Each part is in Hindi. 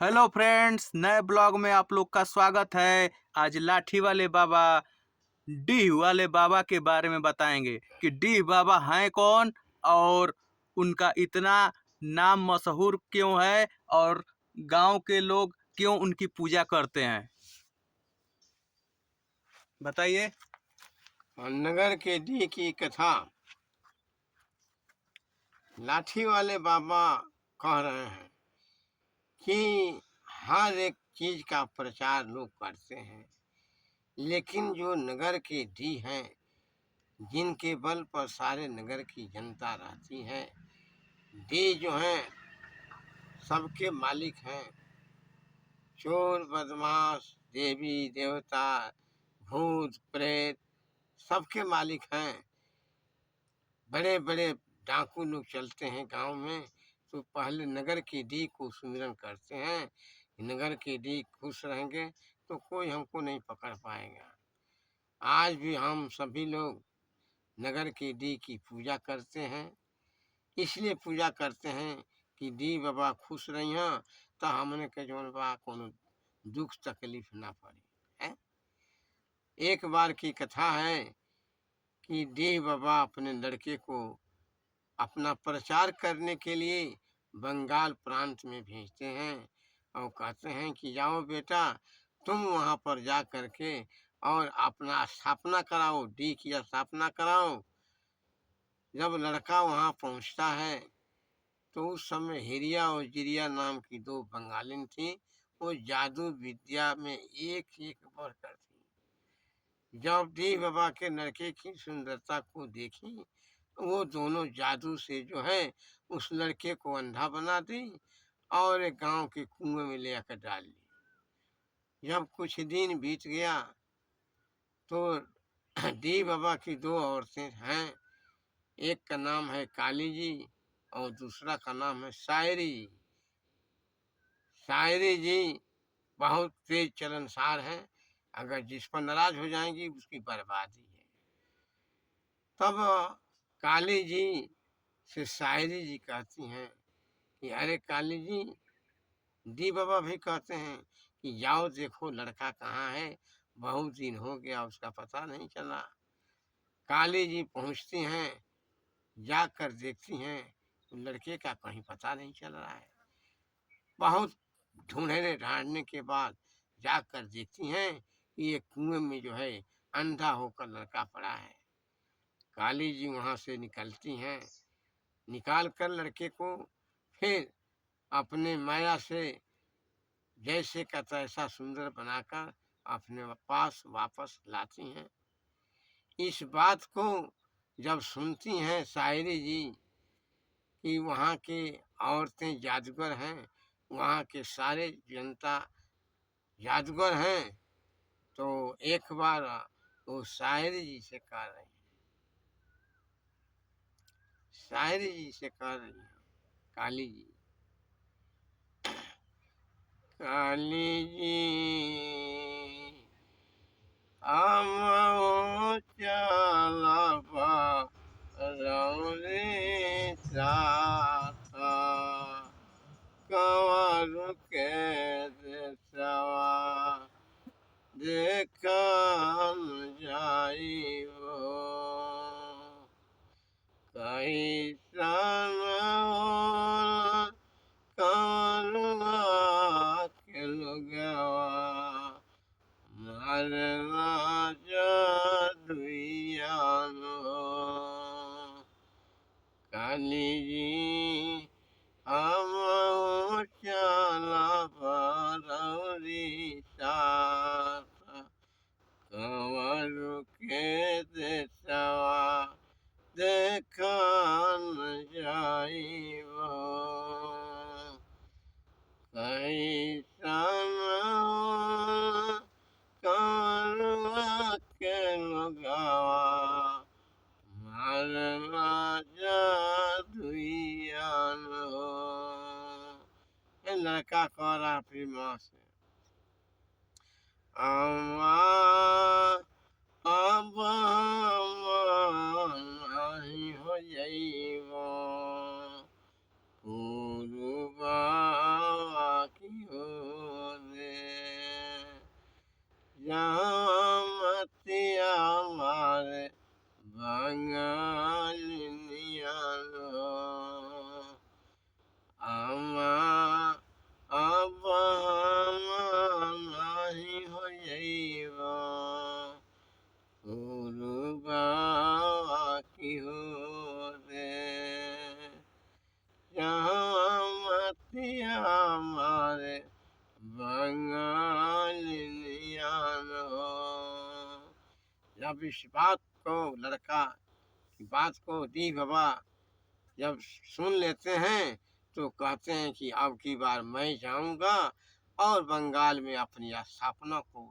हेलो फ्रेंड्स, नए ब्लॉग में आप लोग का स्वागत है। आज लाठी वाले बाबा, डीह वाले बाबा के बारे में बताएंगे कि डीह बाबा हैं कौन और उनका इतना नाम मशहूर क्यों है और गांव के लोग क्यों उनकी पूजा करते हैं। बताइए। नगर के डी की कथा। लाठी वाले बाबा कह रहे हैं कि हर एक चीज का प्रचार लोग करते हैं, लेकिन जो नगर के डी हैं, जिनके बल पर सारे नगर की जनता रहती है, डी जो हैं सबके मालिक हैं। चोर बदमाश, देवी देवता, भूत प्रेत सबके मालिक हैं। बड़े बड़े डाकू लोग चलते हैं गांव में, तो पहले नगर के डी को सुमिरन करते हैं। नगर के डी खुश रहेंगे तो कोई हमको नहीं पकड़ पाएगा। आज भी हम सभी लोग नगर के डी की पूजा करते हैं। इसलिए पूजा करते हैं कि डी बाबा खुश रही हैं, तो हमने के जौन बा कोनो दुख तकलीफ ना पड़े है। एक बार की कथा है कि डी बाबा अपने लड़के को अपना प्रचार करने के लिए बंगाल प्रांत में भेजते हैं और कहते हैं कि जाओ बेटा, तुम वहाँ पर जा करके और अपना स्थापना कराओ, डी की स्थापना कराओ। जब लड़का वहाँ पहुँचता है तो उस समय हिरिया और जिरिया नाम की दो बंगालिन थी। वो जादू विद्या में एक एक बढ़कर थी। जब डी बाबा के लड़के की सुंदरता को देखी, वो दोनों जादू से जो है उस लड़के को अंधा बना दी और एक गांव के कुएं में ले आकर डाल दी। जब कुछ दिन बीत गया तो डी बाबा की दो औरतें हैं। एक का नाम है काली जी और दूसरा का नाम है शायरी जी। शायरी जी बहुत तेज चलनसार है, अगर जिस पर नाराज हो जाएंगी उसकी बर्बादी है। तब काली जी से शायरी जी कहती हैं कि अरे काली जी, डी बाबा भी कहते हैं कि जाओ देखो लड़का कहाँ है, बहुत दिन हो गया उसका पता नहीं चला। काली जी पहुँचती हैं, जाकर देखती हैं तो लड़के का कहीं पता नहीं चल रहा है। बहुत ढूंढने ढांढने के बाद जाकर देखती हैं कि ये कुएं में जो है अंधा होकर लड़का पड़ा है। काली जी वहाँ से निकलती हैं, निकाल कर लड़के को फिर अपने माया से जैसे का तैसा सुंदर बनाकर अपने पास वापस लाती हैं। इस बात को जब सुनती हैं शायरी जी कि वहाँ के औरतें जादूगर हैं, वहाँ के सारे जनता जादूगर हैं, तो एक बार वो शायरी जी से कह रही हैं, शायरी जी से कह रही हैं काली जी, काली जी हम चलबा रौरे साथा कंवर के देशवा देखल जाइबो। कैसन होला कंवरवा के लोगवा, मारना जादुइया नो। काली जी हम चलब रौरी साथ कंवर के देशवा देखल जाइबो। कैसन होला कंवरवा के लोगवा, मारना जादुइया नो। ये लड़का कह रहा अपनी माँ से, अम्मा अब नहीं हो जाइबो, पुरुबा की हो पिया हमारे बंगाल नियान हो। जब इस बात को लड़का की बात को डी बाबा जब सुन लेते हैं तो कहते हैं कि अब की बार मैं जाऊंगा और बंगाल में अपनी स्थापना को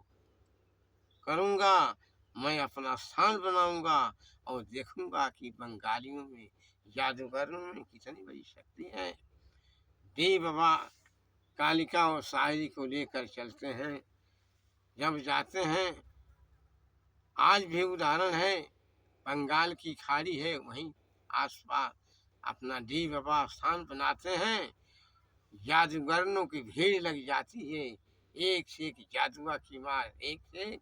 करूंगा, मैं अपना स्थान बनाऊंगा और देखूंगा कि बंगालियों में जादूगरों में कितनी बड़ी शक्ति है। डी बाबा कालिका और शायरी को लेकर चलते हैं। जब जाते हैं, आज भी उदाहरण है, बंगाल की खाड़ी है, वहीं आसपास अपना डी बाबा स्थान बनाते हैं। जादूगरों की भीड़ लग जाती है, एक से एक जादुआ की मार, एक से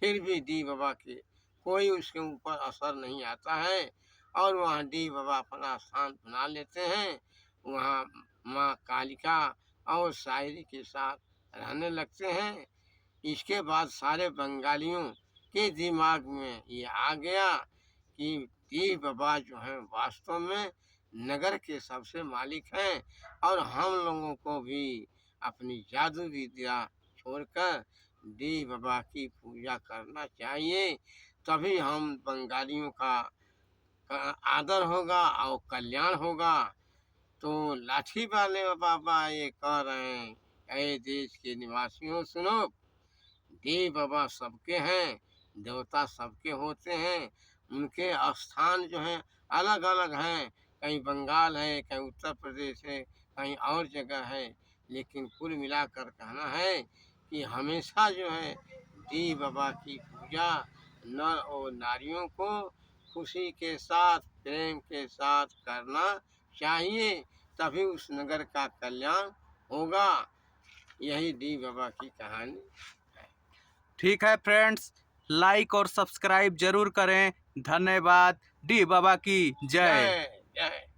फिर भी डी बाबा के कोई उसके ऊपर असर नहीं आता है और वहाँ डी बाबा अपना स्थान बना लेते हैं। वहाँ माँ कालिका और शायरी के साथ रहने लगते हैं। इसके बाद सारे बंगालियों के दिमाग में ये आ गया कि डी बाबा जो है वास्तव में नगर के सबसे मालिक हैं और हम लोगों को भी अपनी जादू विद्या छोड़कर डी बाबा की पूजा करना चाहिए, तभी हम बंगालियों का आदर होगा और कल्याण होगा। तो लाठी वाले बाबा ये कह रहे हैं, ऐ देश के निवासियों सुनो, देव बाबा सबके हैं, देवता सबके होते हैं, उनके स्थान जो हैं अलग अलग हैं, कहीं बंगाल है, कहीं उत्तर प्रदेश है, कहीं और जगह है, लेकिन कुल मिलाकर कहना है कि हमेशा जो है देव बाबा की पूजा नर और नारियों को खुशी के साथ प्रेम के साथ करना चाहिए, तभी उस नगर का कल्याण होगा। यही डी बाबा की कहानी। ठीक है फ्रेंड्स, लाइक और सब्सक्राइब जरूर करें। धन्यवाद। डी बाबा की जय। जय जय।